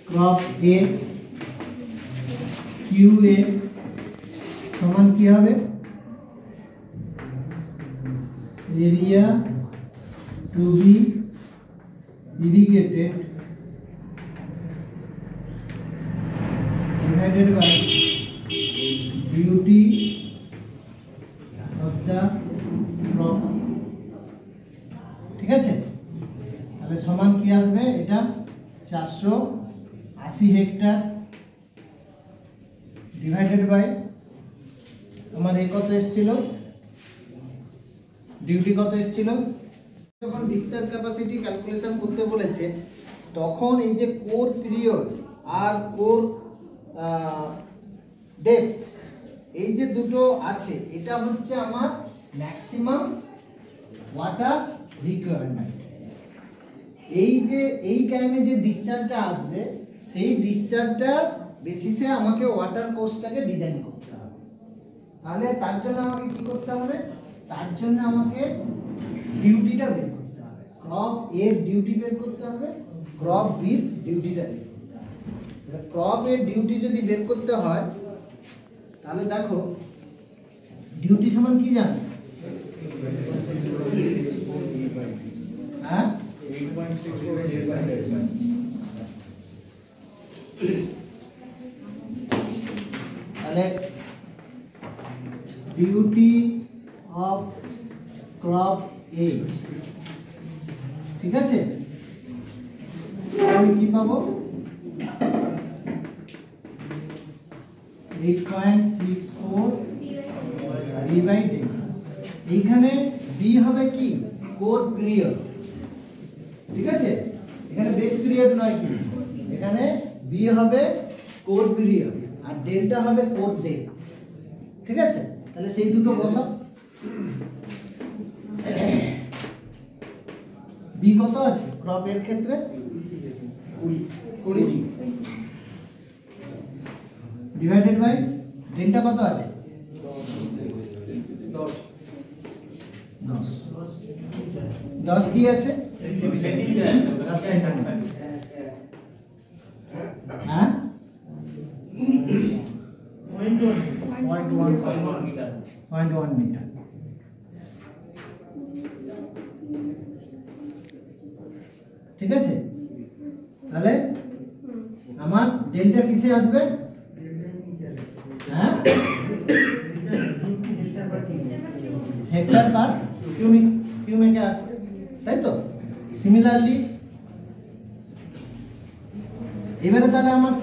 Crop এ Q এ সমান কি হবে area to be irrigated divided by duty of the crop ঠিক আছে তাহলে সমান কি আসবে এটা 480 হেক্টর ডিভাইডেড বাই আমার এই কত এসেছিল ডিউটি কত এসেছিল যখন ডিসচার্জ ক্যাপাসিটি ক্যালকুলেশন করতে বলেছে তখন এই যে কোর পিরিয়ড আর কোর ডেপথ এই যে দুটো আছে এটা হচ্ছে আমার ম্যাক্সিমাম ওয়াটার রিকোয়ারমেন্ট এই যে এই টাইমে যে ডিসচার্জটা আসবে সেই ডিসচার্জটার বেসিসে আমাকে ওয়াটার কোর্সটাকে ডিজাইন করতে হবে তাহলে তার জন্য আমাকে কি করতে হবে তার জন্য আমাকে ডিউটিটা বের করতে হবে ক্রপ এর ডিউটি বের করতে হবে ক্রপ বির ডিউটিটা বের করতে হবে ক্রপ এর ডিউটি যদি বের করতে হয় তাহলে দেখো ডিউটি সমান কি জানো হ্যাঁ তাহলে ডিউটি অফ ক্রপ এ ঠিক আছে আমি কি পাবো 8.64 ডিভাইডেড এইখানে বি হবে কি কোর পিরিয়ড ঠিক আছে এখানে বেস পিরিয়ড নয় কি এখানে বি হবে কোর পিরিয়ড আর ডেল্টা হবে কোর ডেপথ ঠিক আছে তাহলে সেই দুটো বসাও বি কত আছে ক্রপ এর ক্ষেত্রে 20 ডিভাইডেড বাই ডেল্টা কত আছে 10 কি আছে 10 সেন্টিমিটার হ্যাঁ 0.1 মিটার ঠিক আছে তাহলে আমার ডেল্টা কিসে আসবে হ্যাঁ হেক্টর পার কিউমেকে আসবে তাই তো সিমিলারলি এবারে তাহলে আমার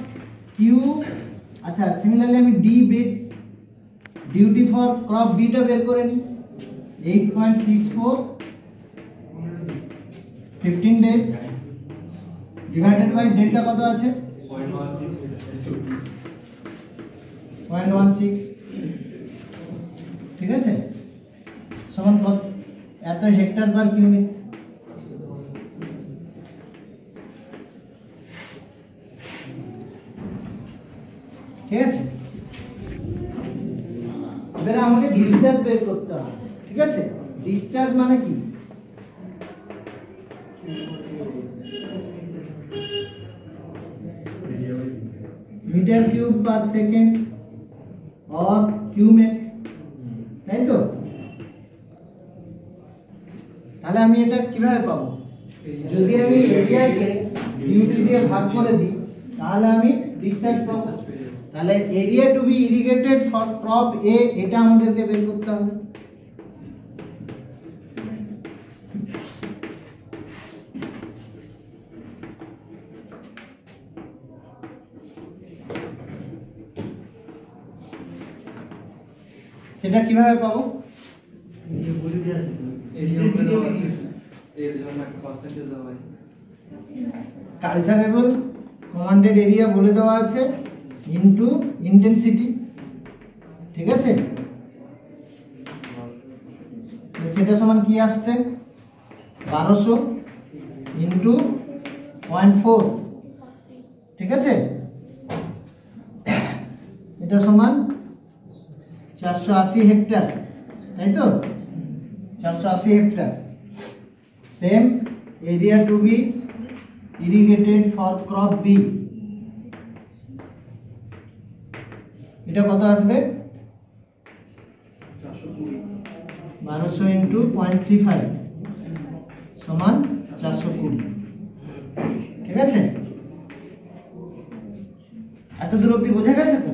কিউ আচ্ছা সিমিলারলি আমি D bed duty for crop beta বের করে নিই 8.64 15 ডেজ ডিভাইডেড বাই ডেল্টা কত আছে 0.16 ঠিক আছে সমান কত এত হেক্টর পার কিউমিক ঠিক আছে এবারে আমাকে ডিসচার্জ বের করতে হবে ঠিক আছে ডিসচার্জ মানে কি मीटर क्यूब पर सेकेंड और क्यूमेक তাই তো তাহলে আমি এটা কিভাবে পাবো যদি আমি এরিয়াকে ডিউটি দিয়ে ভাগ করে দিই তাহলে আমি ডিসচার্জ পাবো তাহলে area to be irrigated for crop এ এটা আমাদেরকে বের করতে হবে সেটা কিভাবে পাবো কালচারেবল কমান্ডেড এরিয়া বলে দেওয়া আছে ইনটু ইন্টেন্সিটি ঠিক আছে সেটা সমান কি আসছে 1200 ইনটু 0.4 ঠিক আছে এটা সমান 480 হেক্টর তাই তো 480 hectare same area to be irrigated for crop B, এটা কত আসবে 1200 ইন্টু 0.35 সমান 420। ঠিক আছে, এত দূর অব্দি বোঝা গেছে তো?